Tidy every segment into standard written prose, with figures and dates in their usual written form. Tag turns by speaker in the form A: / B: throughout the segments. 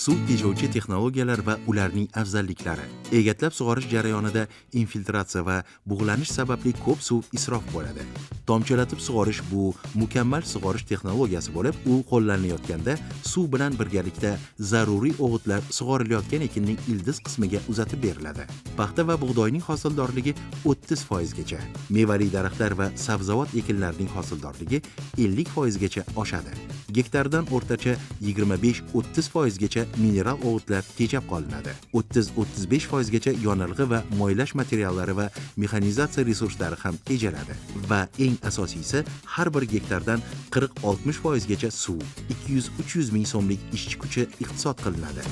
A: suv tejovchi texnologiyalar va ularning afzalliklari. Egatlab sug'orish jarayonida infiltratsiya va bug'lanish sababli ko'p suv isrof bo'ladi. Tomchilatib sug'orish bu mukammal sug'orish texnologiyasi bo'lib, u qo'llanayotganda suv bilan birgalikda zaruriy o'g'itlar sug'orilayotgan ekinning ildiz qismiga uzatib beriladi. Paxta va bug'doyning hosildorligi 30% gacha, mevali daraxtlar va sabzavot ekinlarining hosildorligi 50% gacha oshadi. Gektardan o'rtacha 25-30% gacha mineral o'g'itlar tejab qolinadi. 30-35% gacha yonilg'i va moylash materiallari va mexanizatsiya resurslari ham tejaladi. Va eng asosiysi, har bir gektardan 40-60% gacha suv, 200-300 ming so'mlik ishchi kuchi iqtisod qilinadi.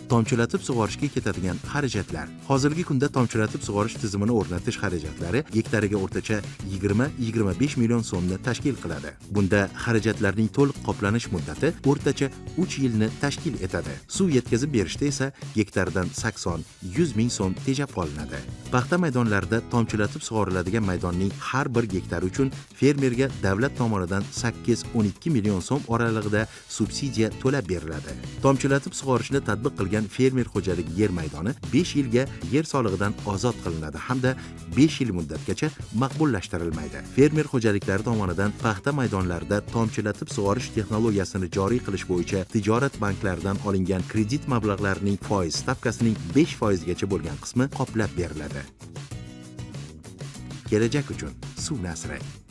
A: Tomchilatib sug'orishga ketadigan xarajatlar. Hozirgi kunda tomchilatib sug'orish tizimini o'rnatish xarajatlari gektariga o'rtacha 20-25 million so'mni tashkil qiladi. Bunda xarajatlarning to'liq qoplanish muddati o'rtacha 3 yilni tashkil etadi. Suv yetkazib berishda esa gektardan 80-100 ming so'm tejab qolinadi. Paxta maydonlarida tomchilatib sug'oriladigan maydonning har bir gektari uchun fermerga davlat tomonidan 8-12 million so'm oralig'ida subsidiya to'lab beriladi. Tomchilatib sug'orishni tatbiq qilgan fermer xo'jaligi yer maydoni 5 yilga yer solig'idan ozod qilinadi hamda 5 yil muddatgacha maqbullashtirilmaydi. Fermer xo'jaliklari tomonidan paxta maydonlarida tomchilatib sug'orish texnologiyasini joriy qilish bo'yicha tijorat banklaridan olingan kredit mablag'larining foiz stavkasining 5% gacha bo'lgan qismi qoplab beriladi. Kelajak uchun suvni asrang.